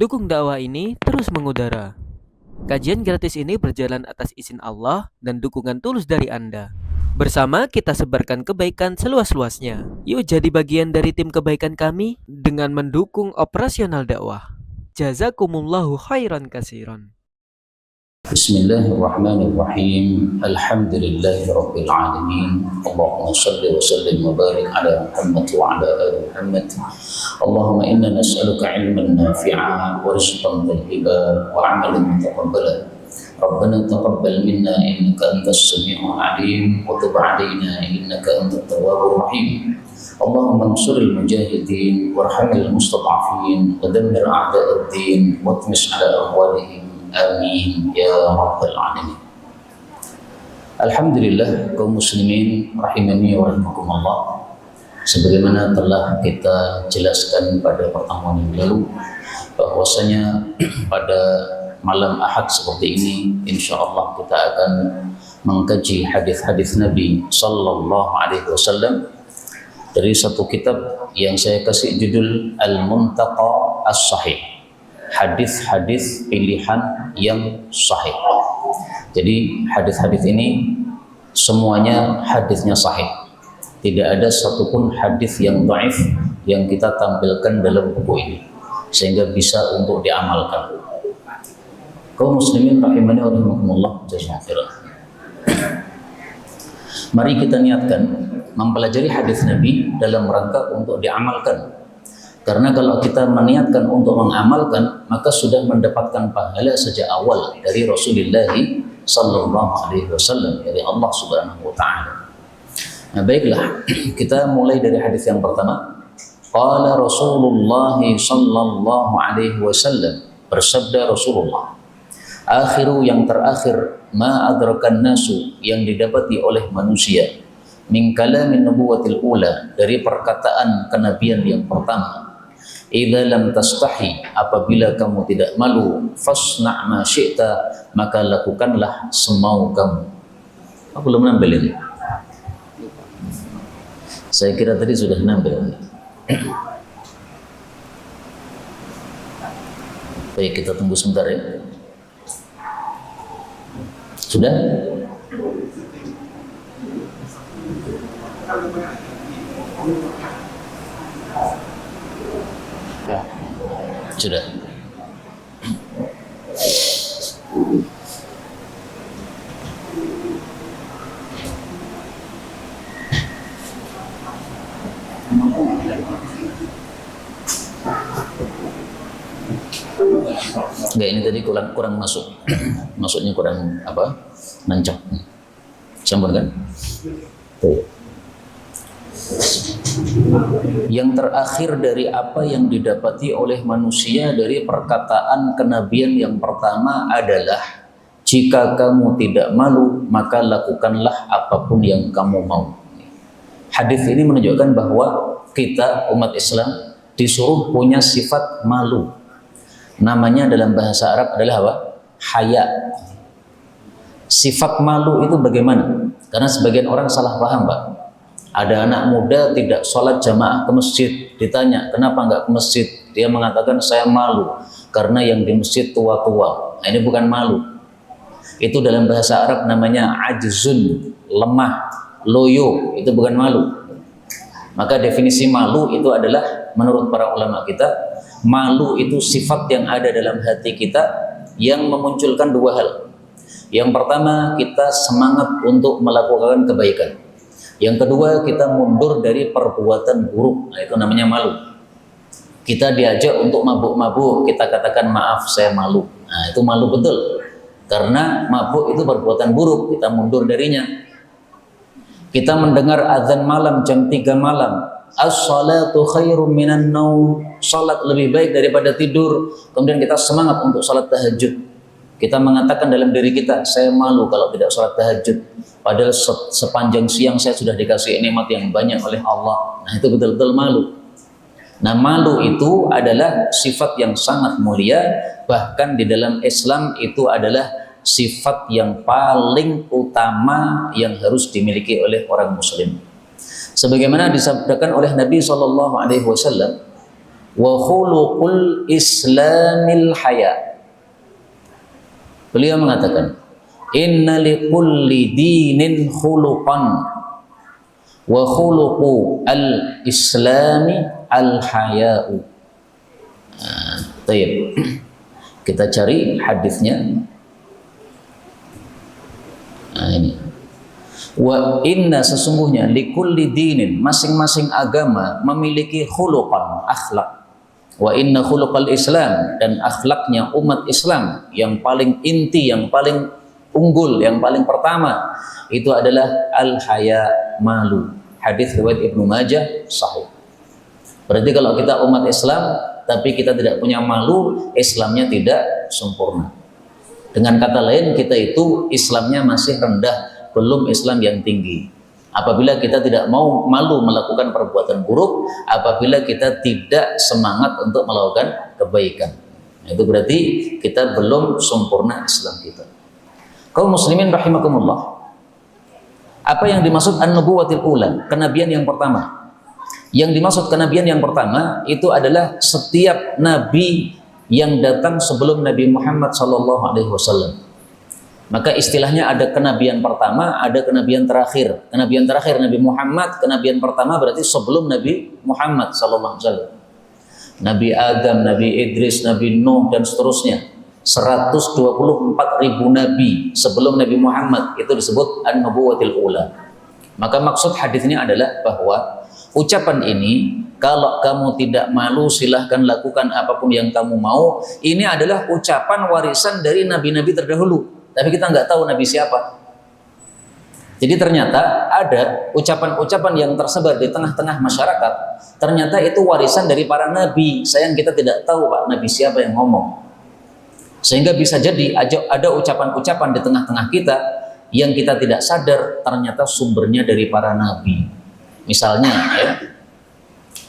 Dukung dakwah ini terus mengudara. Kajian gratis ini berjalan atas izin Allah dan dukungan tulus dari Anda. Bersama kita sebarkan kebaikan seluas-luasnya. Yuk jadi bagian dari tim kebaikan kami dengan mendukung operasional dakwah. Jazakumullahu khairan kasiran. Bismillahirrahmanirrahim. Alhamdulillahirabbil alamin. Allahumma shalli wa sallim wa barik ala Muhammad wa ala ali Muhammad. Allahumma inna nas'aluka ilman nafi'a wa rizqan thayyiban wa 'amalan mutaqabbalan. Rabbana taqabbal minna innaka antas samiul 'alim wa tub 'alaina innaka antat tawwabur rahim. Allahumma ansuril mujahidin warhamil mustad'afin wa dammir a'da'ad-din wa tmis 'ala amwalihim. Amin ya rabbal alamin. Alhamdulillah kaum muslimin rahimani wa rahimakumullah. Sebagaimana telah kita jelaskan pada pertemuan yang lalu, bahwasanya pada malam Ahad seperti ini insyaallah kita akan mengkaji hadis-hadis Nabi sallallahu alaihi wasallam dari satu kitab yang saya kasih judul Al-Muntaqa As-Sahih. Hadis-hadis pilihan yang sahih. Jadi hadis-hadis ini semuanya hadisnya sahih. Tidak ada satupun hadis yang dhaif yang kita tampilkan dalam buku ini sehingga bisa untuk diamalkan. Kaum muslimin rahimani wa rahimakumullah, jazakumullah. Mari kita niatkan mempelajari hadis Nabi dalam rangka untuk diamalkan. Karena kalau kita meniatkan untuk mengamalkan, maka sudah mendapatkan pahala sejak awal dari Rasulullah sallallahu alaihi wasallam, dari Allah Subhanahu wa taala. Nah, baiklah, kita mulai dari hadis yang pertama. Qala Rasulullah sallallahu alaihi wasallam, bersabda Rasulullah, akhiru yang terakhir ma adrakan nasu, yang didapati oleh manusia, min kalamin nubuwatil ula, dari perkataan kenabian yang pertama. Idza lam tastahi, apabila kamu tidak malu, fasna' ma syi'ta, maka lakukanlah semau kamu. Aku belum nambah ini. Saya kira tadi sudah nambah. Baik, kita tunggu sebentar ya. Sudah? Ya. Sudah. Enggak, ini tadi kurang masuk. Maksudnya kurang apa? Nancap. Sambung kan? Tuh. Yang terakhir dari apa yang didapati oleh manusia dari perkataan kenabian yang pertama adalah, jika kamu tidak malu maka lakukanlah apapun yang kamu mau. Hadis ini menunjukkan bahwa kita umat Islam disuruh punya sifat malu. Namanya dalam bahasa Arab adalah apa? Haya. Sifat malu itu bagaimana? Karena sebagian orang salah paham, Pak. Ada anak muda tidak sholat jamaah ke masjid, ditanya kenapa nggak ke masjid, dia mengatakan saya malu karena yang di masjid tua-tua. Nah, ini bukan malu, itu dalam bahasa Arab namanya ajzun, lemah, loyo, itu bukan malu. Maka definisi malu itu adalah menurut para ulama kita, malu itu sifat yang ada dalam hati kita yang memunculkan dua hal. Yang pertama, kita semangat untuk melakukan kebaikan. Yang kedua, kita mundur dari perbuatan buruk. Nah, itu namanya malu. Kita diajak untuk mabuk-mabuk, kita katakan maaf saya malu. Nah, itu malu betul. Karena mabuk itu perbuatan buruk, kita mundur darinya. Kita mendengar azan malam jam 3 malam. As-salatu khairum minan naum. Salat lebih baik daripada tidur. Kemudian kita semangat untuk salat tahajud. Kita mengatakan dalam diri kita, saya malu kalau tidak sholat tahajud. Padahal sepanjang siang saya sudah dikasih nikmat yang banyak oleh Allah. Nah, itu betul-betul malu. Nah, malu itu adalah sifat yang sangat mulia. Bahkan di dalam Islam itu adalah sifat yang paling utama yang harus dimiliki oleh orang muslim. Sebagaimana disabdakan oleh Nabi SAW, wa khuluqul islamil haya. Beliau mengatakan, inna likulli dinin khuluqan wa khuluqu al-islami al-haya'u. Baik. Kita cari hadisnya. Nah, ini. Wa inna, sesungguhnya, likulli dinin, masing-masing agama memiliki khuluqan, akhlak. Wa inna khuluqal Islam, dan akhlaknya umat Islam yang paling inti, yang paling unggul, yang paling pertama itu adalah al-haya, malu. Hadis riwayat Ibnu Majah sahih. Berarti kalau kita umat Islam tapi kita tidak punya malu, Islamnya tidak sempurna. Dengan kata lain, kita itu Islamnya masih rendah, belum Islam yang tinggi. Apabila kita tidak mau malu melakukan perbuatan buruk, apabila kita tidak semangat untuk melakukan kebaikan, itu berarti kita belum sempurna Islam kita. Kaum muslimin rahimakumullah, apa yang dimaksud an-nubuwatil ula, kenabian yang pertama? Yang dimaksud kenabian yang pertama itu adalah setiap nabi yang datang sebelum Nabi Muhammad SAW. Maka istilahnya ada kenabian pertama, ada kenabian terakhir. Kenabian terakhir Nabi Muhammad, kenabian pertama berarti sebelum Nabi Muhammad SAW. Nabi Adam, Nabi Idris, Nabi Nuh, dan seterusnya. 124.000 nabi sebelum Nabi Muhammad, itu disebut an-nubuwatil ula. Maka maksud hadisnya adalah bahwa ucapan ini, kalau kamu tidak malu silahkan lakukan apapun yang kamu mau, ini adalah ucapan warisan dari nabi-nabi terdahulu, tapi kita nggak tahu nabi siapa. Jadi ternyata ada ucapan-ucapan yang tersebar di tengah-tengah masyarakat, ternyata itu warisan dari para nabi. Sayang kita tidak tahu Pak, nabi siapa yang ngomong. Sehingga bisa jadi ada ucapan-ucapan di tengah-tengah kita yang kita tidak sadar ternyata sumbernya dari para nabi. Misalnya ya,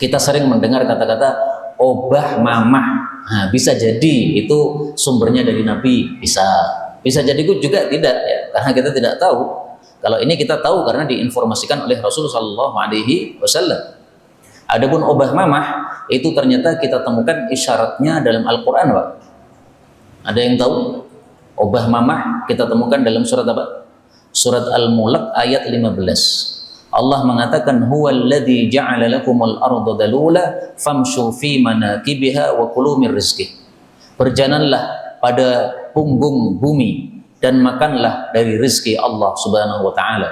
kita sering mendengar kata-kata obah mamah. Nah, bisa jadi itu sumbernya dari nabi, bisa jadi juga tidak ya, karena kita tidak tahu. Kalau ini kita tahu karena diinformasikan oleh Rasulullah SAW. Adapun obah mamah itu ternyata kita temukan isyaratnya dalam Al-Quran, Pak. Ada yang tahu? Obah mamah kita temukan dalam surat apa? Surat Al-Mulk ayat 15. Allah mengatakan huwallazi ja'ala lakumul arda dalula famshu fi manakibiha wa kulu min rizqih. Berjalanlah pada punggung bumi dan makanlah dari rezeki Allah Subhanahu wa taala.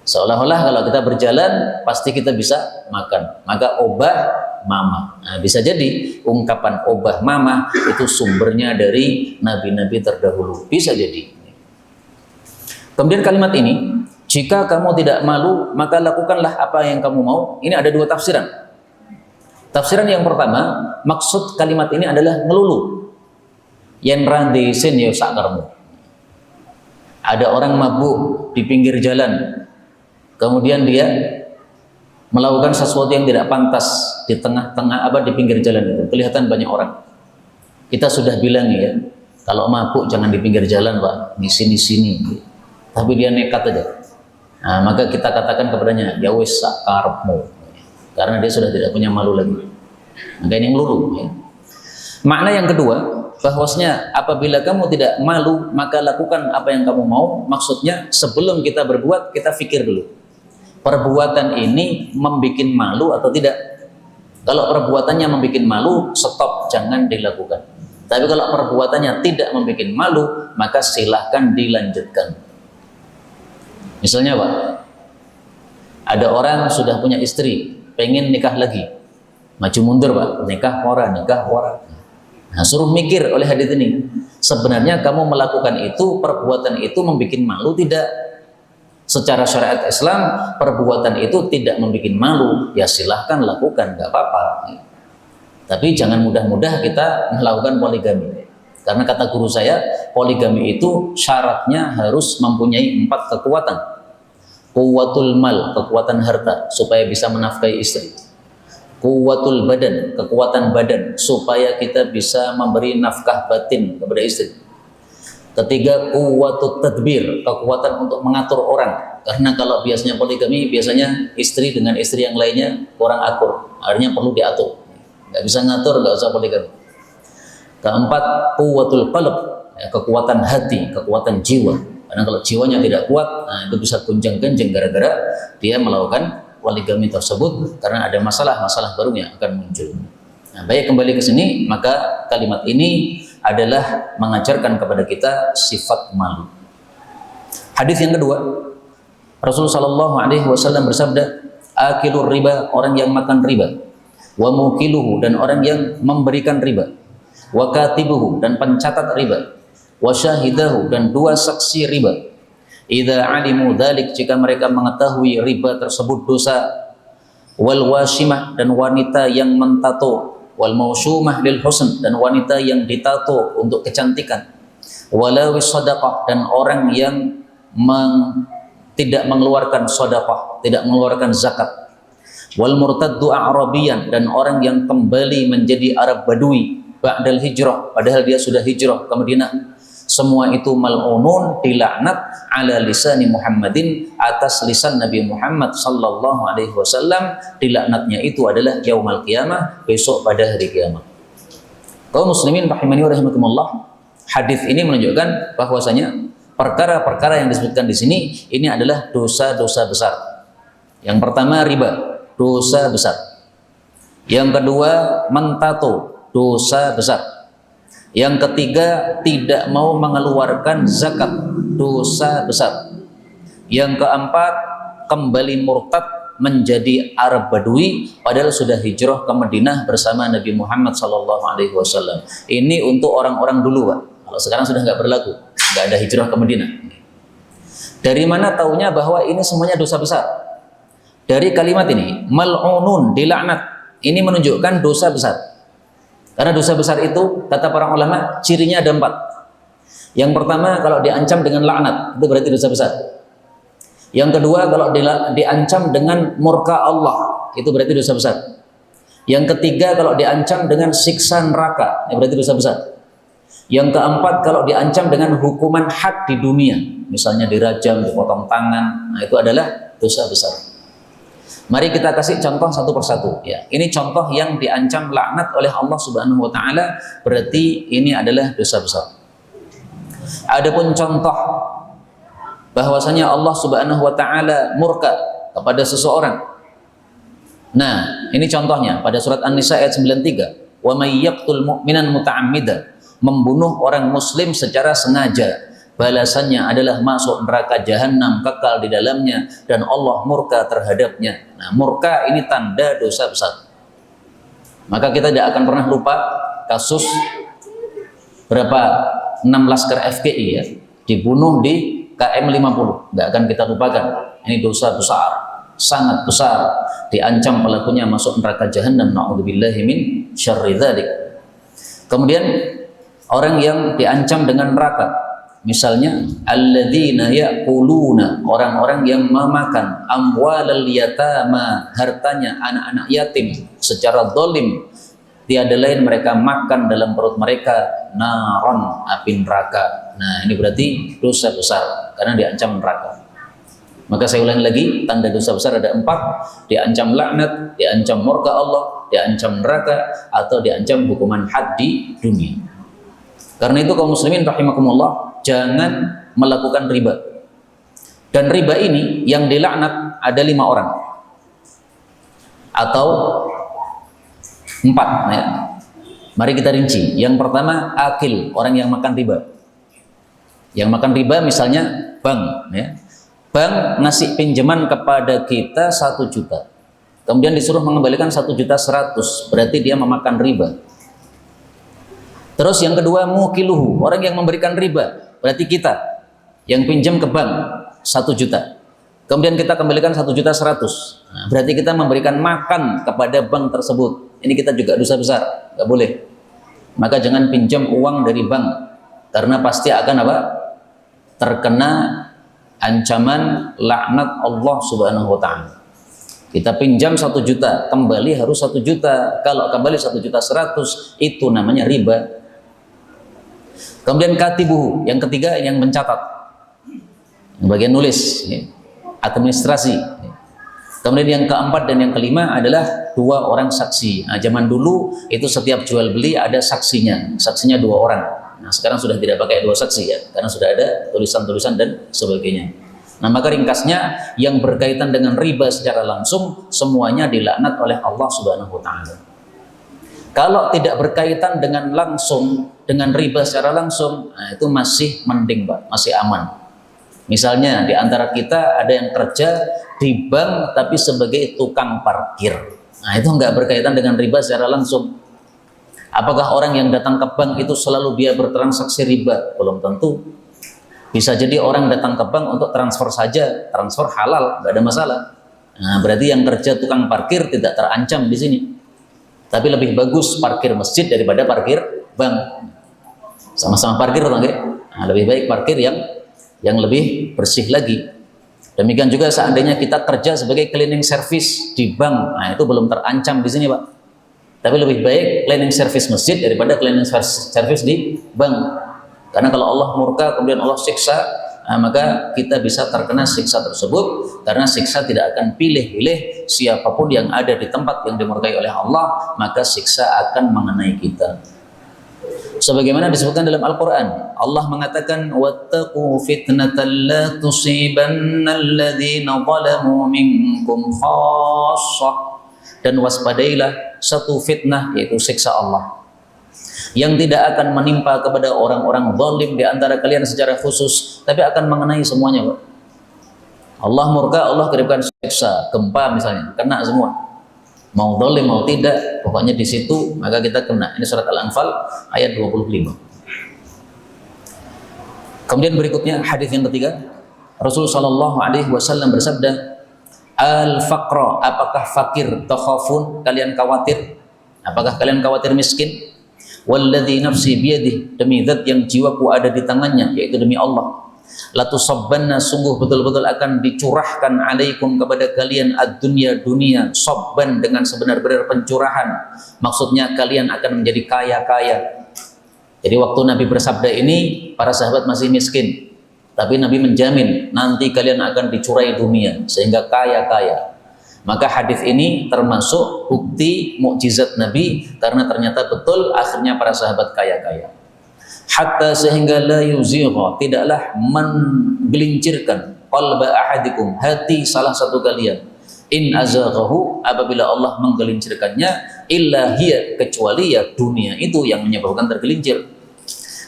Seolah-olah kalau kita berjalan pasti kita bisa makan. Maka obah mama. Nah, bisa jadi ungkapan obah mama itu sumbernya dari nabi-nabi terdahulu. Bisa jadi. Kemudian kalimat ini, jika kamu tidak malu, maka lakukanlah apa yang kamu mau. Ini ada dua tafsiran. Tafsiran yang pertama, maksud kalimat ini adalah ngelulu. Yen randi sin yo sakarmu. Ada orang mabuk di pinggir jalan, kemudian dia melakukan sesuatu yang tidak pantas di tengah-tengah di pinggir jalan itu. Kelihatan banyak orang. Kita sudah bilang ya, kalau mabuk jangan di pinggir jalan Pak, di sini-sini. Tapi dia nekat aja. Nah, maka kita katakan kepadanya, ya wis sakarepmu. Karena dia sudah tidak punya malu lagi. Maka ini ngelulu ya. Makna yang kedua, bahwasanya apabila kamu tidak malu, maka lakukan apa yang kamu mau. Maksudnya sebelum kita berbuat, kita pikir dulu. Perbuatan ini membuat malu atau tidak? Kalau perbuatannya membuat malu, stop, jangan dilakukan. Tapi kalau perbuatannya tidak membuat malu, maka silahkan dilanjutkan. Misalnya Pak, ada orang sudah punya istri, pengen nikah lagi, maju mundur Pak, nikah pora. Nah, suruh mikir oleh hadits ini, sebenarnya kamu melakukan itu, perbuatan itu membuat malu tidak? Secara syariat Islam, perbuatan itu tidak membuat malu, ya silahkan lakukan, nggak apa-apa. Tapi jangan mudah-mudah kita melakukan poligami. Karena kata guru saya, poligami itu syaratnya harus mempunyai 4 kekuatan. Quwwatul mal, kekuatan harta, supaya bisa menafkahi istri. Quwwatul badan, kekuatan badan, supaya kita bisa memberi nafkah batin kepada istri. Ketiga, quwwatut tadbir, kekuatan untuk mengatur orang. Karena kalau biasanya poligami, biasanya istri dengan istri yang lainnya kurang akur, akhirnya perlu diatur. nggak bisa ngatur, nggak usah poligami. Keempat, quwwatul qalb, ya, kekuatan hati, kekuatan jiwa. Karena kalau jiwanya tidak kuat, nah itu bisa gonjang-ganjing gara-gara dia melakukan poligami tersebut karena ada masalah-masalah baru yang akan muncul. Nah, baik, kembali ke sini, maka kalimat ini adalah mengajarkan kepada kita sifat malu. Hadis yang kedua, Rasulullah Shallallahu Alaihi Wasallam bersabda, akilur riba, orang yang makan riba, wa mukiluhu, dan orang yang memberikan riba, wa katibuhu, dan pencatat riba, wa syahidahu, dan dua saksi riba. Idza alimu dzalik, jika mereka mengetahui riba tersebut dosa, wal wasimah, dan wanita yang mentato, wal mausumah lil husn, dan wanita yang ditato untuk kecantikan, walawi sadaqah, dan orang yang tidak mengeluarkan sedekah, tidak mengeluarkan zakat, wal murtaddu a'rabiyan, dan orang yang kembali menjadi Arab Badui ba'dal hijrah, padahal dia sudah hijrah ke Madinah. Semua itu mal'unun, dilaknat ala lisani Muhammadin, atas lisan Nabi Muhammad sallallahu alaihi wasallam. Dilaknatnya itu adalah yaumul qiyamah, besok pada hari kiamat. Kaum muslimin rahimani wa rahimakumullah, hadis ini menunjukkan bahwasanya perkara-perkara yang disebutkan di sini ini adalah dosa-dosa besar. Yang pertama riba, dosa besar. Yang kedua mentato, dosa besar. Yang ketiga tidak mau mengeluarkan zakat, dosa besar. Yang keempat kembali murtad menjadi Arab Badui padahal sudah hijrah ke Madinah bersama Nabi Muhammad SAW. Ini untuk orang-orang dulu, Pak. Kalau sekarang sudah nggak berlaku, nggak ada hijrah ke Madinah. Dari mana taunya bahwa ini semuanya dosa besar? Dari kalimat ini, mal'unun, dilaknat. Ini menunjukkan dosa besar. Karena dosa besar itu, kata para ulama, cirinya ada 4. Yang pertama, kalau diancam dengan laknat, itu berarti dosa besar. Yang kedua, kalau diancam dengan murka Allah, itu berarti dosa besar. Yang ketiga, kalau diancam dengan siksa neraka, itu berarti dosa besar. Yang keempat, kalau diancam dengan hukuman had di dunia, misalnya dirajam, dipotong tangan, nah itu adalah dosa besar. Mari kita kasih contoh satu persatu. Ya, ini contoh yang diancam laknat oleh Allah Subhanahu Wa Taala, berarti ini adalah dosa besar. Adapun contoh bahwasanya Allah Subhanahu Wa Taala murka kepada seseorang. Nah, ini contohnya pada surat An-Nisa ayat 93. Wa may yaqtul mu'minan muta'ammidan, membunuh orang muslim secara sengaja, balasannya adalah masuk neraka jahanam kekal di dalamnya dan Allah murka terhadapnya. Nah, murka ini tanda dosa besar. Maka kita tidak akan pernah lupa kasus berapa 6 laskar FPI ya dibunuh di KM 50. Tidak akan kita lupakan. Ini dosa besar, sangat besar. Diancam pelakunya masuk neraka jahanam. Na'udzubillahi min syarri dzalik. Kemudian orang yang diancam dengan neraka, misalnya alladzina ya'kuluna, orang-orang yang memakan amwalal yatama, hartanya anak-anak yatim secara zalim, tiada lain mereka makan dalam perut mereka naron, api neraka. Nah, ini berarti dosa besar karena diancam neraka. Maka saya ulangi lagi, tanda dosa besar ada 4: diancam laknat, diancam murka Allah, diancam neraka, atau diancam hukuman had di dunia. Karena itu kaum muslimin rahimakumullah, jangan melakukan riba. Dan riba ini yang dilaknat ada 5 orang atau 4 ya. Mari kita rinci. Yang pertama akil, orang yang makan riba. Yang makan riba misalnya bank ya. Bank ngasih pinjaman kepada kita 1 juta, kemudian disuruh mengembalikan 1.100.000, berarti dia memakan riba. Terus yang kedua mukiluhu, orang yang memberikan riba, berarti kita yang pinjam ke bank 1 juta, kemudian kita kembalikan 1.100.000, nah, berarti kita memberikan makan kepada bank tersebut. Ini kita juga dosa besar, nggak boleh. Maka jangan pinjam uang dari bank, karena pasti akan apa? Terkena ancaman laknat Allah Subhanahu Wa Taala. Kita pinjam 1 juta, kembali harus 1 juta. Kalau kembali 1.100.000, itu namanya riba. Kemudian katibuhu, yang ketiga yang mencatat, yang bagian nulis, ya, administrasi. Kemudian yang keempat dan yang kelima adalah dua orang saksi. Nah, zaman dulu itu setiap jual beli ada saksinya, saksinya dua orang. Nah, sekarang sudah tidak pakai dua saksi ya, karena sudah ada tulisan-tulisan dan sebagainya. Nah, maka ringkasnya yang berkaitan dengan riba secara langsung semuanya dilaknat oleh Allah Subhanahu wa taala. Kalau tidak berkaitan dengan langsung dengan riba secara langsung, nah itu masih mending, Pak, masih aman. Misalnya di antara kita ada yang kerja di bank tapi sebagai tukang parkir. Nah, itu nggak berkaitan dengan riba secara langsung. Apakah orang yang datang ke bank itu selalu dia bertransaksi riba? Belum tentu. Bisa jadi orang datang ke bank untuk transfer saja, transfer halal, nggak ada masalah. Nah, berarti yang kerja tukang parkir tidak terancam di sini. Tapi lebih bagus parkir masjid daripada parkir bank. Sama-sama parkir, nah, lebih baik parkir yang lebih bersih lagi. Demikian juga seandainya kita kerja sebagai cleaning service di bank, nah itu belum terancam di sini, Pak. Tapi lebih baik cleaning service masjid daripada cleaning service di bank. Karena kalau Allah murka kemudian Allah siksa, nah, maka kita bisa terkena siksa tersebut, karena siksa tidak akan pilih-pilih siapapun yang ada di tempat yang dimurkai oleh Allah, maka siksa akan mengenai kita. Sebagaimana disebutkan dalam Al-Quran, Allah mengatakan wattaqu fitnatan la tusibanna alladhina zalamu minkum khassah, dan waspadailah satu fitnah, yaitu siksa Allah yang tidak akan menimpa kepada orang-orang zalim di antara kalian secara khusus, tapi akan mengenai semuanya, Pak. Allah murka, Allah kirimkan siksa, gempa misalnya, kena semua. Mau zalim mau tidak, pokoknya di situ maka kita kena. Ini surat Al-Anfal ayat 25. Kemudian berikutnya hadis yang ketiga, Rasulullah Shallallahu Alaihi Wasallam bersabda, al-faqra, apakah fakir, takhafun, kalian khawatir? Apakah kalian khawatir miskin? Walladzi nafsi biyadihi, demi zat yang jiwaku ada di tangannya, yaitu demi Allah. Latusabbanna, sungguh betul-betul akan dicurahkan alaikum kepada kalian ad-dunya, dunia, sabban, dengan sebenar-benar pencurahan. Maksudnya kalian akan menjadi kaya-kaya. Jadi waktu Nabi bersabda ini, para sahabat masih miskin, tapi Nabi menjamin nanti kalian akan dicurai dunia sehingga kaya-kaya. Maka hadis ini termasuk bukti mukjizat Nabi, karena ternyata betul akhirnya para sahabat kaya-kaya. Hatta sehingga la yuzigha, tidaklah menggelincirkan qalba ahadikum, hati salah satu kalian, in azaghahu, apabila Allah menggelincirkannya, illa hiya, kecuali ya dunia itu yang menyebabkan tergelincir.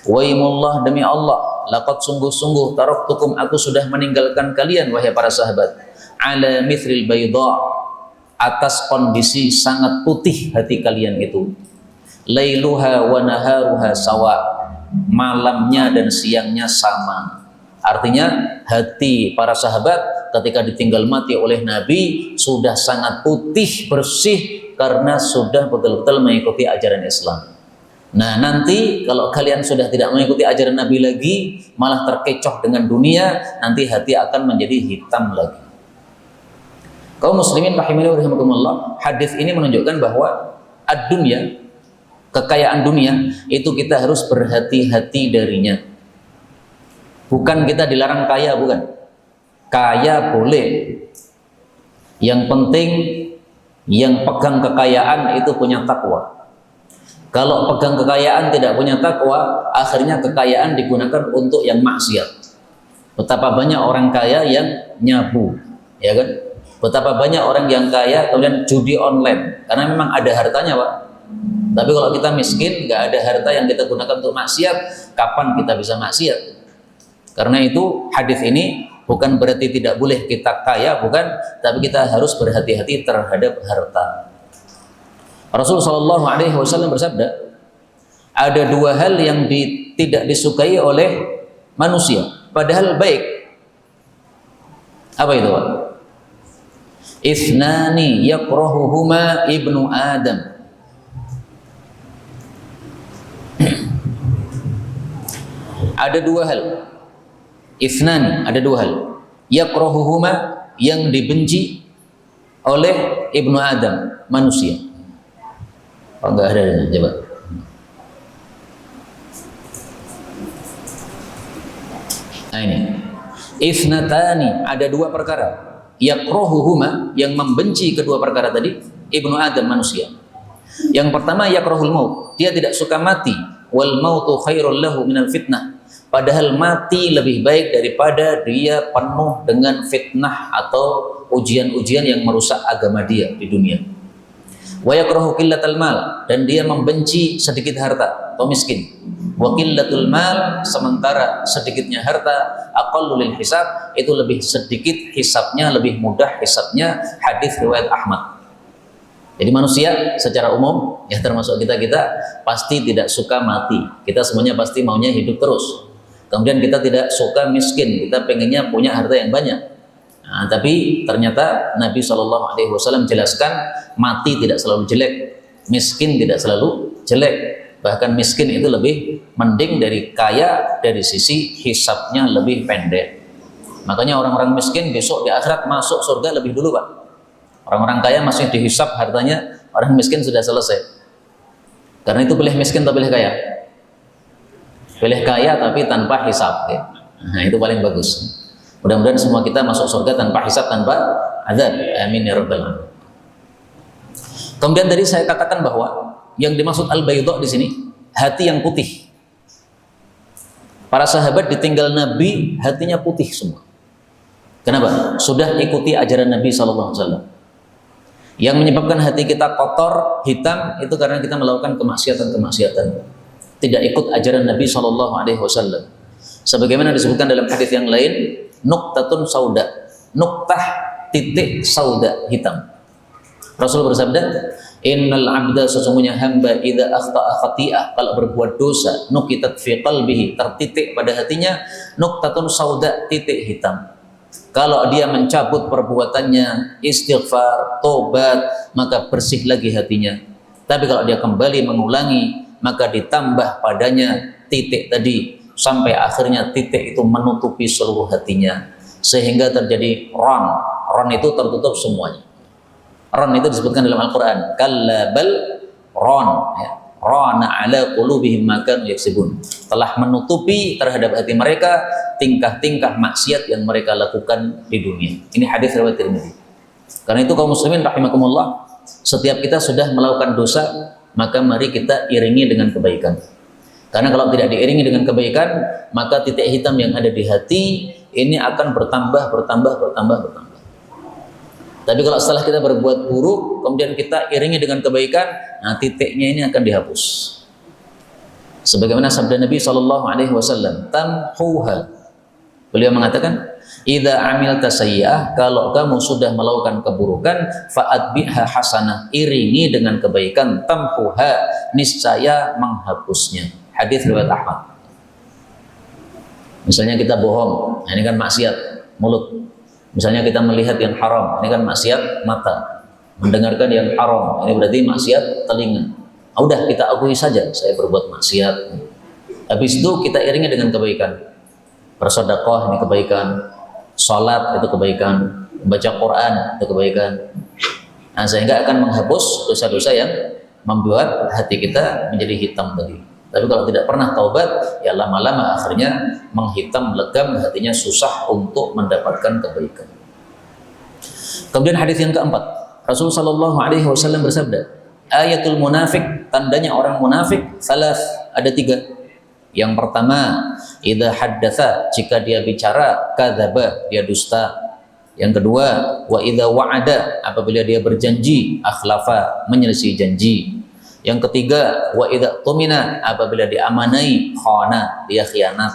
Waimullah, demi Allah, laqad sungguh-sungguh taraktukum, aku sudah meninggalkan kalian wahai para sahabat, ala mithril bayda, atas kondisi sangat putih hati kalian itu, lailuha wa naharuha sawa, malamnya dan siangnya sama. Artinya hati para sahabat ketika ditinggal mati oleh Nabi sudah sangat putih bersih, karena sudah betul-betul mengikuti ajaran Islam. Nah, nanti kalau kalian sudah tidak mengikuti ajaran Nabi lagi, malah terkecoh dengan dunia, nanti hati akan menjadi hitam lagi. Kaum muslimin rahimani wa rahimakumullah, hadis ini menunjukkan bahwa ad-dunya, kekayaan dunia itu kita harus berhati-hati darinya. Bukan kita dilarang kaya, bukan. Kaya boleh. Yang penting yang pegang kekayaan itu punya takwa. Kalau pegang kekayaan tidak punya takwa, akhirnya kekayaan digunakan untuk yang maksiat. Betapa banyak orang kaya yang nyabu, ya kan? Betapa banyak orang yang kaya kemudian judi online, karena memang ada hartanya, Pak. Tapi kalau kita miskin, nggak ada harta yang kita gunakan untuk maksiat, kapan kita bisa maksiat? Karena itu hadis ini bukan berarti tidak boleh kita kaya, bukan, tapi kita harus berhati-hati terhadap harta. Rasulullah Shallallahu Alaihi Wasallam bersabda, ada dua hal yang tidak disukai oleh manusia, padahal baik. Apa itu, Pak? Ithnani yakrahuhuma ibnu Adam. Ada dua hal. Ithnani, ada dua hal. Yakrahuhuma, yang dibenci oleh ibnu Adam, manusia. Oh, enggak ada, coba. Nah ini. Ithnatani, ada dua perkara. Yakrahuhuma, yang membenci kedua perkara tadi, ibnu Adam, manusia. Yang pertama yakrahul maut, dia tidak suka mati. Wal mautu khairul lahu minal fitnah. Padahal mati lebih baik daripada dia penuh dengan fitnah atau ujian-ujian yang merusak agama dia di dunia. Wa yakrahu qillatal mal, dan dia membenci sedikit harta atau miskin. Wa qillatul mal, sementara sedikitnya harta, aqallu lil hisab, itu lebih sedikit hisabnya, lebih mudah hisabnya. Hadis riwayat Ahmad. Jadi manusia secara umum, ya termasuk kita pasti tidak suka mati. Kita semuanya pasti maunya hidup terus. Kemudian kita tidak suka miskin, kita pengennya punya harta yang banyak. Nah, tapi ternyata Nabi SAW jelaskan mati tidak selalu jelek, miskin tidak selalu jelek. Bahkan miskin itu lebih mending dari kaya dari sisi hisabnya lebih pendek. Makanya orang-orang miskin besok di akhirat masuk surga lebih dulu, Pak. Orang-orang kaya masih dihisab hartanya, orang miskin sudah selesai. Karena itu pilih miskin atau pilih kaya? Pilih kaya tapi tanpa hisab, ya. Nah, itu paling bagus. Mudah-mudahan semua kita masuk surga tanpa hisab, tanpa azab. Amin ya rabbal alamin. Kemudian tadi saya katakan bahwa yang dimaksud al-baydha di sini hati yang putih. Para sahabat ditinggal Nabi hatinya putih semua. Kenapa? Sudah ikuti ajaran Nabi SAW. Yang menyebabkan hati kita kotor, hitam, itu karena kita melakukan kemaksiatan-kemaksiatan. Tidak ikut ajaran Nabi SAW. Sebagaimana disebutkan dalam hadis yang lain, nuktatun sauda, nuktah titik sauda, hitam. Rasul bersabda, innal abda, sesungguhnya hamba, idza akhta'a khati'ah, kalau berbuat dosa, nukitat fi qalbihi, tertitik pada hatinya, nuktatun sauda, titik hitam. Kalau dia mencabut perbuatannya, istighfar, tobat, maka bersih lagi hatinya. Tapi kalau dia kembali mengulangi, maka ditambah padanya titik tadi, sampai akhirnya titik itu menutupi seluruh hatinya, sehingga terjadi ron. Ron itu tertutup semuanya. Ron itu disebutkan dalam Al-Quran, kalla bal ron, ya. Rana ala qulubihim ma kanu yaksibun, telah menutupi terhadap hati mereka tingkah-tingkah maksiat yang mereka lakukan di dunia. Ini hadis riwayat Tirmidzi. Karena itu kaum muslimin rahimakumullah, setiap kita sudah melakukan dosa, maka mari kita iringi dengan kebaikan. Karena kalau tidak diiringi dengan kebaikan, maka titik hitam yang ada di hati ini akan bertambah. Tapi kalau setelah kita berbuat buruk, kemudian kita iringi dengan kebaikan, nah titiknya ini akan dihapus. Sebagaimana sabda Nabi SAW, tamhuha. Beliau mengatakan, idza amilta sayyi'ah, kalau kamu sudah melakukan keburukan, fa'atbi'ha hasanah, iringi dengan kebaikan, tamhuha, niscaya menghapusnya. Hadis riwayat Ahmad. Misalnya kita bohong, nah ini kan maksiat mulut. Misalnya kita melihat yang haram, ini kan maksiat mata. Mendengarkan yang haram, ini berarti maksiat telinga. Udah kita akui saja, saya berbuat maksiat. Habis itu kita iringi dengan kebaikan. Bersedekah ini kebaikan, sholat itu kebaikan, baca Quran itu kebaikan. Nah, sehingga akan menghapus dosa-dosa yang membuat hati kita menjadi hitam tadi. Tapi kalau tidak pernah taubat, ya lama-lama akhirnya menghitam legam, hatinya susah untuk mendapatkan kebaikan. Kemudian hadis yang keempat, Rasulullah SAW bersabda, ayatul munafik, tandanya orang munafik, salas, ada 3. Yang pertama, idza haddatsa, jika dia bicara, kadzaba, dia dusta. Yang kedua, wa idza wa'ada, apabila dia berjanji, akhlafa, menyelisih janji. Yang ketiga, wa idza tumina, apabila diamanai, khana, dia khianat.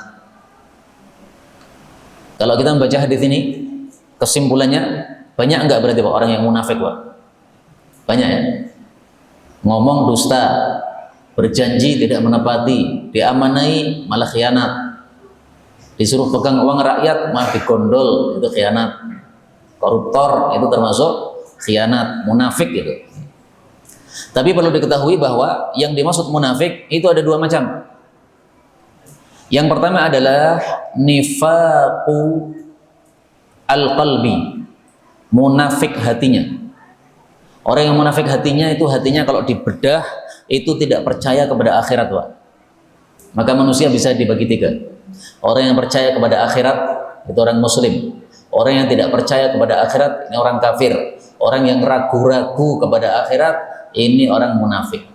Kalau kita membaca hadis ini, kesimpulannya banyak enggak berarti Pak orang yang munafik, Pak? Banyak ya? Ngomong dusta, berjanji tidak menepati, diamanai malah khianat. Disuruh pegang uang rakyat malah digondol, itu khianat. Koruptor itu termasuk khianat, munafik gitu. Tapi perlu diketahui bahwa yang dimaksud munafik itu ada 2 macam. Yang pertama adalah nifaqu al-qalbi, munafik hatinya. Orang yang munafik hatinya itu hatinya kalau dibedah itu tidak percaya kepada akhirat, Pak. Maka manusia bisa dibagi 3. Orang yang percaya kepada akhirat itu orang muslim. Orang yang tidak percaya kepada akhirat, ini orang kafir. Orang yang ragu-ragu kepada akhirat, ini orang munafik.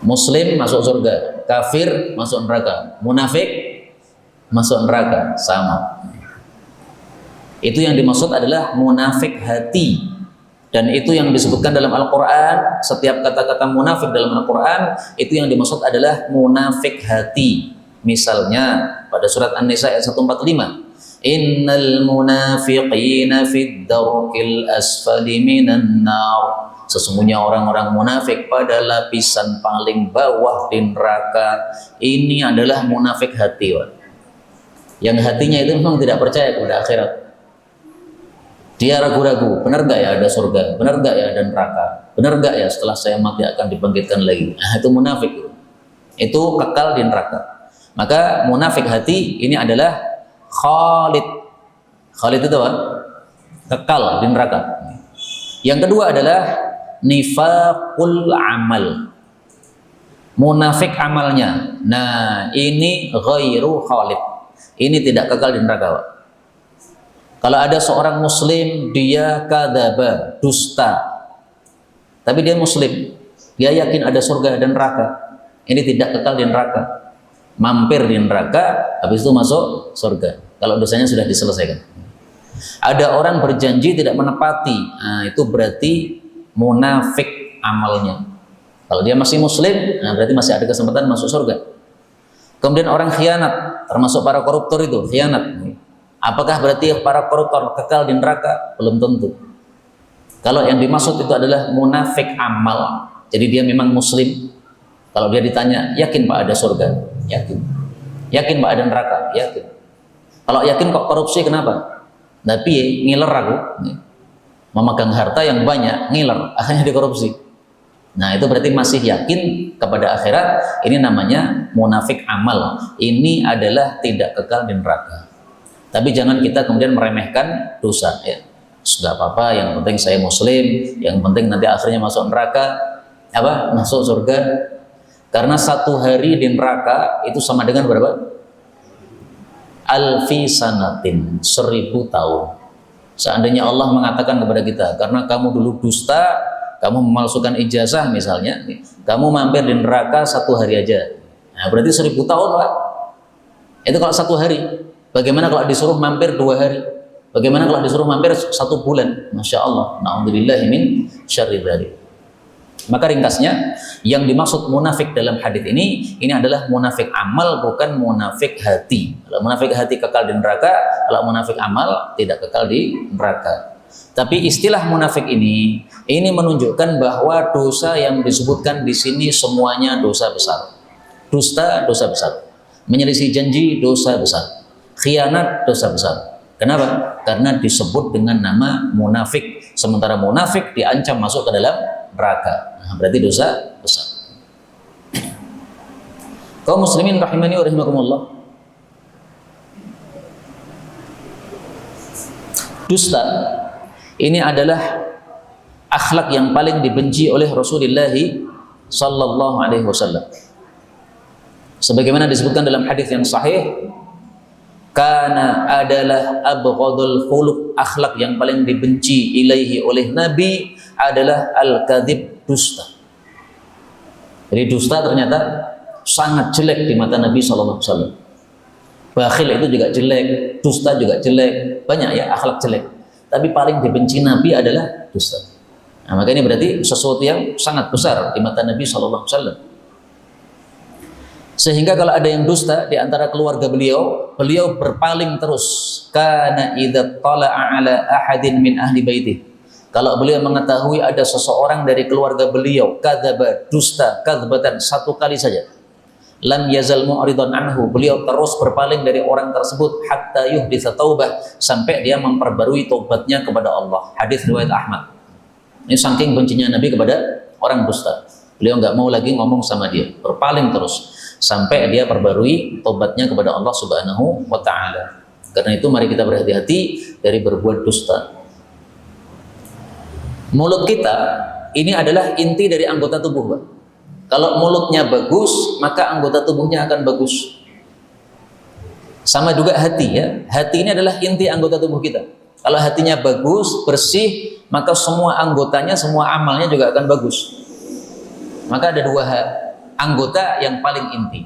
Muslim masuk surga, kafir masuk neraka, munafik masuk neraka, sama. Itu yang dimaksud adalah munafik hati. Dan itu yang disebutkan dalam Al-Quran. Setiap kata-kata munafik dalam Al-Quran, itu yang dimaksud adalah munafik hati. Misalnya pada surat An-Nisa ayat 145, innal munafiqina fid darkil asfali minan nar. Sesungguhnya orang-orang munafik pada lapisan paling bawah di neraka. Ini adalah munafik hati, Pak. Yang hatinya itu memang tidak percaya kepada akhirat. Dia ragu-ragu, benar gak ya ada surga, benar gak ya ada neraka, benar gak ya setelah saya mati akan dibangkitkan lagi. Nah, itu munafik, itu kekal di neraka. Maka munafik hati ini adalah khalid. Khalid itu apa? Kekal di neraka. Yang kedua adalah nifaqul amal, munafik amalnya. Nah, ini ghairu khalid, ini tidak kekal di neraka, Pak. Kalau ada seorang muslim, dia kadzaba, dusta, tapi dia muslim, dia yakin ada surga dan neraka, ini tidak kekal di neraka, mampir di neraka, habis itu masuk surga kalau dosanya sudah diselesaikan. Ada orang berjanji tidak menepati, nah itu berarti munafik amalnya. Kalau dia masih muslim, nah berarti masih ada kesempatan masuk surga. Kemudian orang khianat, termasuk para koruptor itu khianat. Apakah berarti para koruptor kekal di neraka? Belum tentu. Kalau yang dimaksud itu adalah munafik amal, jadi dia memang muslim. Kalau dia ditanya, yakin Pak ada surga? Yakin. Yakin Pak ada neraka? Yakin. Kalau yakin kok korupsi, kenapa? Tapi ngiler aku, memegang harta yang banyak, ngiler, akhirnya dikorupsi. Nah itu berarti masih yakin kepada akhirat. Ini namanya munafik amal. Ini adalah tidak kekal di neraka. Tapi jangan kita kemudian meremehkan dosa, ya. Sudah apa-apa, yang penting saya muslim, yang penting nanti akhirnya masuk neraka, masuk surga. Karena satu hari di neraka itu sama dengan berapa? Alfi sanatin, 1000 tahun. Seandainya Allah mengatakan kepada kita, karena kamu dulu dusta, kamu memalsukan ijazah misalnya, kamu mampir di neraka 1 hari aja. Nah, berarti 1000 tahun, Pak. Itu kalau 1 hari. Bagaimana kalau disuruh mampir 2 hari? Bagaimana kalau disuruh mampir 1 bulan? Masya Allah. Na'udzubillahi min syarri dzalik. Maka ringkasnya, yang dimaksud munafik dalam hadis ini adalah munafik amal, bukan munafik hati. Kalau munafik hati kekal di neraka, kalau munafik amal tidak kekal di neraka. Tapi istilah munafik ini menunjukkan bahwa dosa yang disebutkan di sini semuanya dosa besar. Dusta, dosa besar. Menyelisih janji, dosa besar. Khianat, dosa besar. Kenapa? Karena disebut dengan nama munafik. Sementara munafik diancam masuk ke dalam neraka. Nah, berarti dosa besar. Kaum muslimin rahimani wa rahimakumullah. Dusta ini adalah akhlak yang paling dibenci oleh Rasulullah sallallahu alaihi wasallam. Sebagaimana disebutkan dalam hadis yang sahih, karena adalah abghadul khuluq, akhlak yang paling dibenci ilaihi oleh Nabi adalah al-kadzib, dusta. Jadi dusta ternyata sangat jelek di mata Nabi sallallahu alaihi wasallam. Bakhil itu juga jelek, dusta juga jelek, banyak ya akhlak jelek. Tapi paling dibenci Nabi adalah dusta. Nah, maka ini berarti sesuatu yang sangat besar di mata Nabi sallallahu alaihi wasallam. Sehingga kalau ada yang dusta di antara keluarga beliau berpaling terus. Kana idza tala'a ala ahadin min ahli baitih. Kalau beliau mengetahui ada seseorang dari keluarga beliau kadzaba, dusta, kadzbatan, 1 kali saja, lam yazal mu'ridan anhu, beliau terus berpaling dari orang tersebut hatta yuhditsa taubah, sampai dia memperbarui taubatnya kepada Allah. Hadis riwayat Ahmad. Ini saking bencinya Nabi kepada orang dusta. Beliau nggak mau lagi ngomong sama dia, berpaling terus sampai dia perbarui tobatnya kepada Allah Subhanahu wa taala. Karena itu mari kita berhati-hati dari berbuat dusta. Mulut kita ini adalah inti dari anggota tubuh, Pak. Kalau mulutnya bagus, maka anggota tubuhnya akan bagus. Sama juga hati ya. Hati ini adalah inti anggota tubuh kita. Kalau hatinya bagus, bersih, maka semua anggotanya, semua amalnya juga akan bagus. Maka ada dua anggota yang paling inti.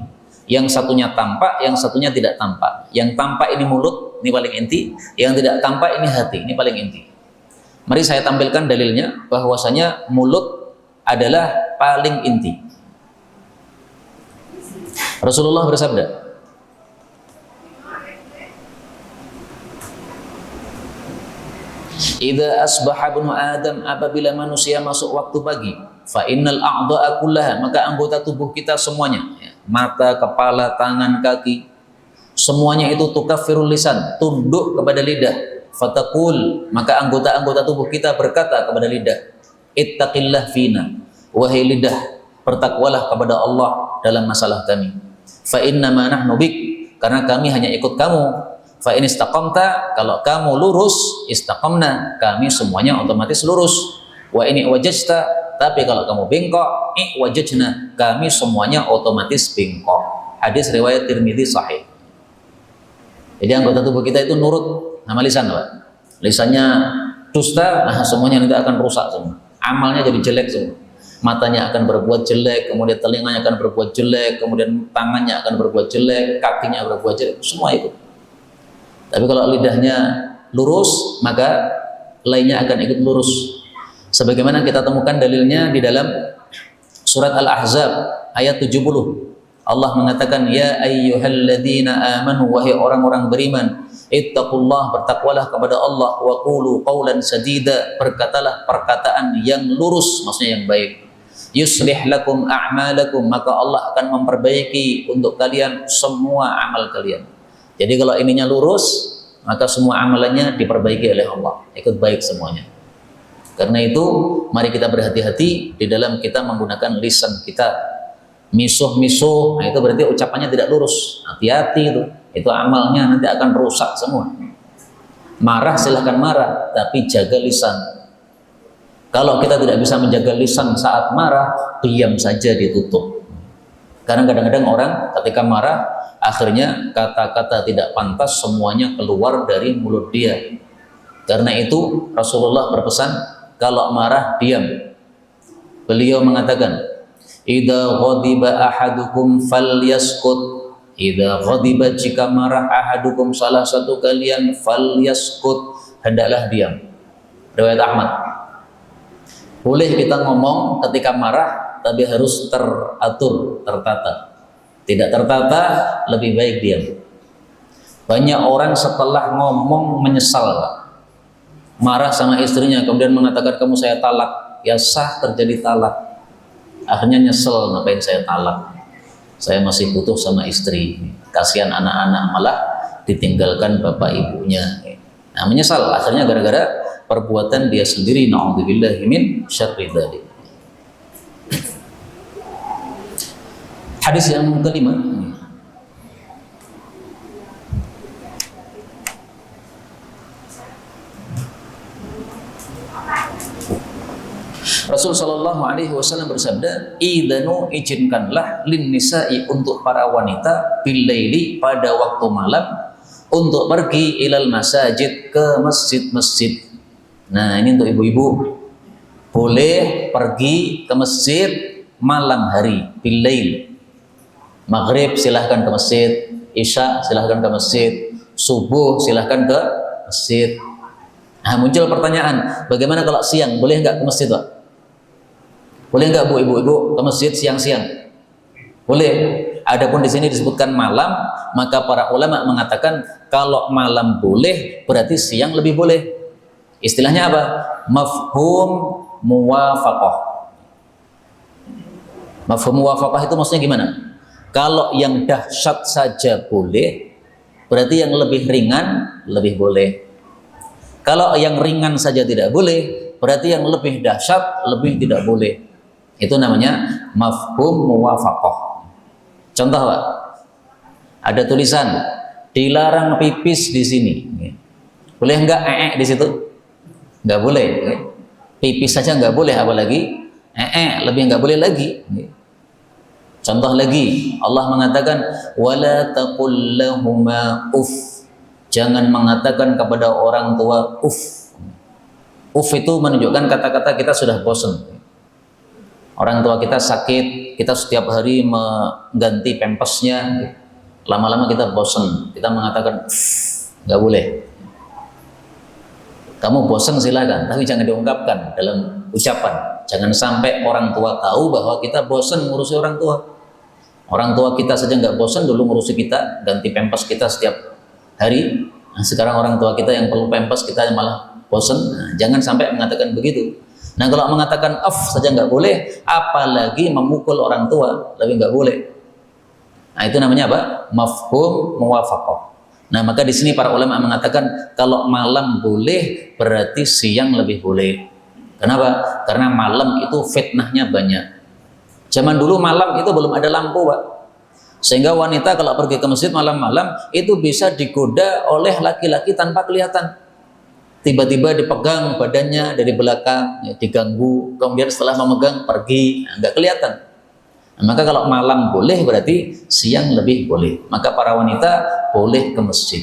Yang satunya tampak, yang satunya tidak tampak. Yang tampak ini mulut, ini paling inti. Yang tidak tampak ini hati, ini paling inti. Mari saya tampilkan dalilnya bahwasanya mulut adalah paling inti. Rasulullah bersabda, "Idza asbaha ibnu Adam," apabila manusia masuk waktu pagi, "fa innal a'dha'a kullaha," maka anggota tubuh kita semuanya, ya, mata, kepala, tangan, kaki, semuanya itu tukaffirul lisan, tunduk kepada lidah. Fataqul, maka anggota-anggota tubuh kita berkata kepada lidah, "Ittaqillah fina," wahai lidah, bertakwalah kepada Allah dalam masalah kami. Fa innama nahnu bik, karena kami hanya ikut kamu. Fa in istaqamta, kalau kamu lurus, istaqamna, kami semuanya otomatis lurus. Wa ini wajajta, tapi kalau kamu bengkok, wajajna, kami semuanya otomatis bengkok. Hadis riwayat Tirmidzi sahih. Jadi anggota tubuh kita itu nurut sama lisan, Pak. Lisannya dusta, nah semuanya nanti akan rusak semua. Amalnya jadi jelek semua. Matanya akan berbuat jelek, kemudian telinganya akan berbuat jelek, kemudian tangannya akan berbuat jelek, kakinya berbuat jelek, semua itu. Tapi kalau lidahnya lurus, maka lainnya akan ikut lurus. Sebagaimana kita temukan dalilnya di dalam surat Al-Ahzab ayat 70. Allah mengatakan, "Ya ayyuhalladzina amanu," wahai orang-orang beriman, "ittaqullah," bertakwalah kepada Allah, "wa qulu qawlan sadida," berkatalah perkataan yang lurus, maksudnya yang baik. "Yuslih lakum a'malakum," maka Allah akan memperbaiki untuk kalian semua amal kalian. Jadi kalau ininya lurus, maka semua amalannya diperbaiki oleh Allah, ikut baik semuanya. Karena itu, mari kita berhati-hati di dalam kita menggunakan lisan kita. Misuh-misuh, nah itu berarti ucapannya tidak lurus. Hati-hati itu amalnya nanti akan rusak semua. Marah silahkan marah, tapi jaga lisan. Kalau kita tidak bisa menjaga lisan saat marah, diam saja, ditutup. Karena kadang-kadang orang ketika marah, akhirnya kata-kata tidak pantas semuanya keluar dari mulut dia. Karena itu Rasulullah berpesan, kalau marah diam. Beliau mengatakan, "Idza ghadiba ahadukum falyaskut." Idza ghadiba, jika marah ahadukum, salah satu kalian, falyaskut, hendaklah diam. Riwayat Ahmad. Boleh kita ngomong ketika marah, tapi harus teratur, tertata. Tidak tertata, lebih baik diam. Banyak orang setelah ngomong menyesal, marah sama istrinya, kemudian mengatakan, "Kamu saya talak." Ya sah, terjadi talak. Akhirnya nyesel, ngapain saya talak, saya masih butuh sama istri, kasihan anak-anak malah ditinggalkan bapak ibunya. Nah, menyesal akhirnya gara-gara perbuatan dia sendiri. Na'udzubillahi min syarri dzalik. Hadis yang kelima, Rasul Shallallahu Alaihi Wasallam bersabda, "Idanu, izinkanlah lin nisa'i, untuk para wanita, bilaili, pada waktu malam, untuk pergi ilal masajid, ke masjid-masjid." Nah, ini untuk ibu-ibu, boleh pergi ke masjid malam hari, bilail. Maghrib silahkan ke masjid, isya silahkan ke masjid, subuh silahkan ke masjid. Nah, muncul pertanyaan, bagaimana kalau siang, boleh nggak ke masjid, Pak? Boleh nggak Bu, ibu-ibu ke masjid siang-siang? Boleh. Adapun di sini disebutkan malam, maka para ulama mengatakan kalau malam boleh, berarti siang lebih boleh. Istilahnya apa? Mafhum muwafaqah. Mafhum muwafaqah itu maksudnya gimana? Kalau yang dahsyat saja boleh, berarti yang lebih ringan lebih boleh. Kalau yang ringan saja tidak boleh, berarti yang lebih dahsyat lebih tidak boleh. Itu namanya mafhum muwafaqah. Contoh, Pak, ada tulisan dilarang pipis di sini. Boleh nggak di situ? Nggak boleh. Pipis saja nggak boleh, apalagi lebih nggak boleh lagi. Contoh lagi, Allah mengatakan wala taqul lahuma uff. Jangan mengatakan kepada orang tua uff. Uff itu menunjukkan kata-kata kita sudah bosan. Orang tua kita sakit, kita setiap hari mengganti pampasnya, lama-lama kita bosan, kita mengatakan nggak boleh. Kamu bosan silakan, tapi jangan diungkapkan dalam ucapan. Jangan sampai orang tua tahu bahwa kita bosan ngurusi orang tua. Orang tua kita saja nggak bosan dulu ngurusi kita, ganti pampas kita setiap hari. Nah, sekarang orang tua kita yang perlu pampas kita malah bosan. Nah, jangan sampai mengatakan begitu. Nah, kalau mengatakan af saja nggak boleh, apalagi memukul orang tua, lebih nggak boleh. Nah, itu namanya apa? Mafhum muwafaqah. Nah, maka di sini para ulama mengatakan kalau malam boleh, berarti siang lebih boleh. Kenapa? Karena malam itu fitnahnya banyak. Zaman dulu malam itu belum ada lampu, Pak. Sehingga wanita kalau pergi ke masjid malam-malam itu bisa digoda oleh laki-laki tanpa kelihatan. Tiba-tiba dipegang badannya dari belakang, ya, diganggu, kemudian setelah memegang pergi, nggak kelihatan. Nah, maka kalau malam boleh berarti siang lebih boleh. Maka para wanita boleh ke masjid.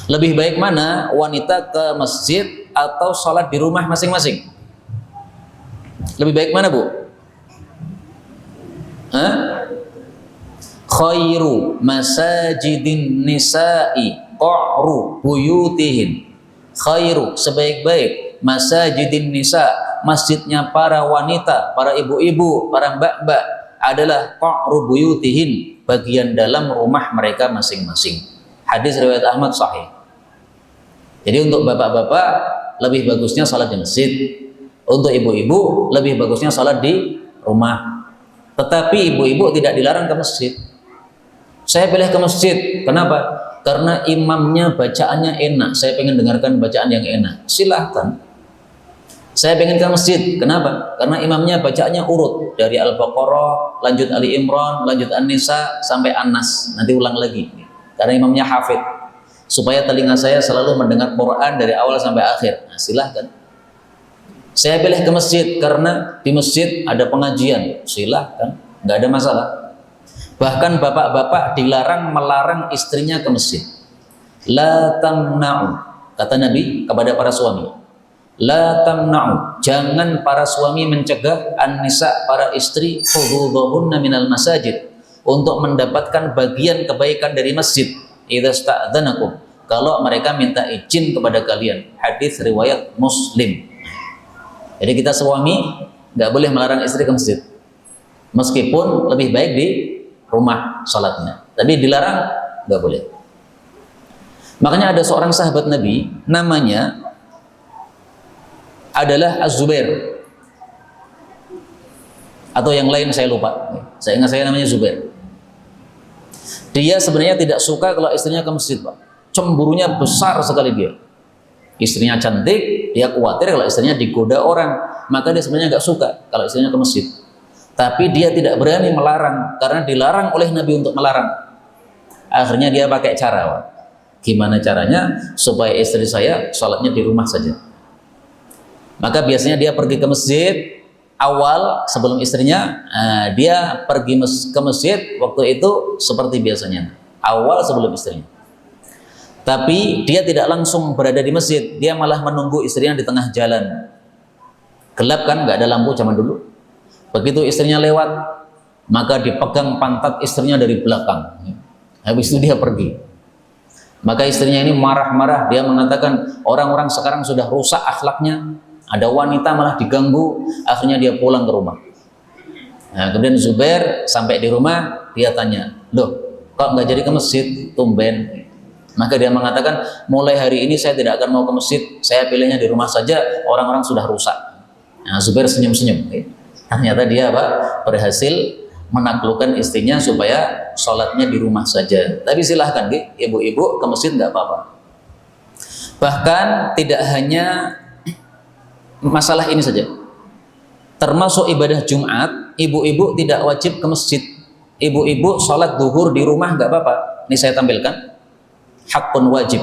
Lebih baik mana wanita ke masjid atau sholat di rumah masing-masing? Lebih baik mana, Bu? Hah? Khairu masajidin nisa'i qa'ru buyutihin. Khairu, sebaik-baik masajidin nisa, masjidnya para wanita, para ibu-ibu, para mbak-mbak adalah qa'ru buyutihin, bagian dalam rumah mereka masing-masing. Hadis riwayat Ahmad sahih. Jadi untuk bapak-bapak lebih bagusnya salat di masjid. Untuk ibu-ibu lebih bagusnya salat di rumah. Tetapi ibu-ibu tidak dilarang ke masjid. Saya pilih ke masjid. Kenapa? Karena imamnya bacaannya enak. Saya pengen dengarkan bacaan yang enak. Silahkan. Saya pengen ke masjid. Kenapa? Karena imamnya bacaannya urut. Dari Al-Baqarah, lanjut Ali Imran, lanjut An-Nisa, sampai An-Nas. Nanti ulang lagi. Karena imamnya hafid. Supaya telinga saya selalu mendengar Quran dari awal sampai akhir. Nah, silahkan. Saya pilih ke masjid karena di masjid ada pengajian. Silahkan. Nggak ada masalah. Bahkan bapak-bapak dilarang melarang istrinya ke masjid. La tamna'u, kata Nabi kepada para suami. La tamna'u, jangan para suami mencegah an-nisa, para istri, hududahunna minal masajid, untuk mendapatkan bagian kebaikan dari masjid. Idza sta'dzanakum, kalau mereka minta izin kepada kalian. Hadis riwayat Muslim. Jadi kita suami nggak boleh melarang istri ke masjid. Meskipun lebih baik di rumah sholatnya, tapi dilarang nggak boleh. Makanya ada seorang sahabat Nabi namanya adalah Az-Zubair, atau yang lain saya lupa. Saya ingat saya namanya Zubair. Dia sebenarnya tidak suka kalau istrinya ke masjid, Pak. Cemburunya besar sekali dia. Istrinya cantik, dia khawatir kalau istrinya digoda orang, maka dia sebenarnya nggak suka kalau istrinya ke masjid. Tapi dia tidak berani melarang karena dilarang oleh Nabi untuk melarang. Akhirnya dia pakai cara, Pak. Gimana caranya supaya istri saya sholatnya di rumah saja? Maka biasanya dia pergi ke masjid awal sebelum istrinya. Dia pergi ke masjid waktu itu seperti biasanya, awal sebelum istrinya. Tapi dia tidak langsung berada di masjid, dia malah menunggu istrinya di tengah jalan. Gelap kan, nggak ada lampu zaman dulu. Begitu istrinya lewat, maka dipegang pantat istrinya dari belakang. Habis itu dia pergi. Maka istrinya ini marah-marah, dia mengatakan orang-orang sekarang sudah rusak akhlaknya, ada wanita malah diganggu. Akhirnya dia pulang ke rumah. Nah, kemudian Zubair sampai di rumah, dia tanya, loh kok nggak jadi ke masjid, tumben? Maka dia mengatakan, mulai hari ini saya tidak akan mau ke masjid, saya pilihnya di rumah saja, orang-orang sudah rusak. Nah, Zubair senyum-senyum. Ternyata dia berhasil menaklukkan istrinya supaya sholatnya di rumah saja. Tapi silahkan ibu-ibu ke masjid nggak apa-apa. Bahkan tidak hanya masalah ini saja, termasuk ibadah Jumat, ibu-ibu tidak wajib ke masjid. Ibu-ibu sholat duhur di rumah nggak apa-apa. Ini saya tampilkan, hakun wajib.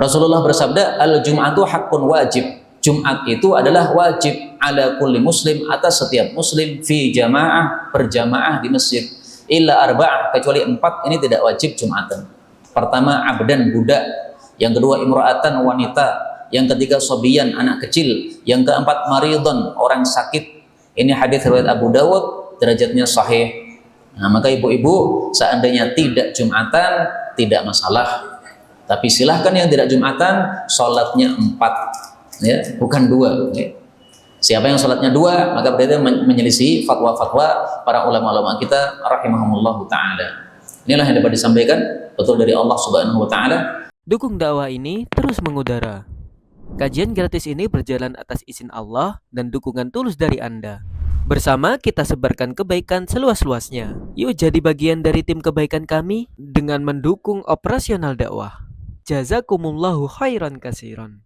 Rasulullah bersabda, al-jum'atu hakun wajib. Jumat itu adalah wajib ala kulli muslim, atas setiap muslim, fi jamaah, berjamaah di masjid, illa arba'ah, kecuali 4 ini tidak wajib Jumatan. Pertama, abdan, budak. Yang kedua, imra'atan, wanita. Yang ketiga, sobiyan, anak kecil. Yang keempat, maridon, orang sakit. Ini hadis riwayat Abu Dawud, derajatnya sahih. Nah, maka ibu-ibu, seandainya tidak Jumatan, tidak masalah. Tapi silahkan yang tidak Jumatan, sholatnya 4, ya, bukan 2. Ya. Siapa yang sholatnya 2, maka berarti menyelisih fatwa-fatwa para ulama-ulama kita, rahimahumullah ta'ala. Inilah yang dapat disampaikan, betul dari Allah Subhanahu wa Ta'ala. Dukung dakwah ini terus mengudara. Kajian gratis ini berjalan atas izin Allah dan dukungan tulus dari Anda. Bersama kita sebarkan kebaikan seluas-luasnya. Yuk jadi bagian dari tim kebaikan kami dengan mendukung operasional dakwah. Jazakumullahu khairan katsiran.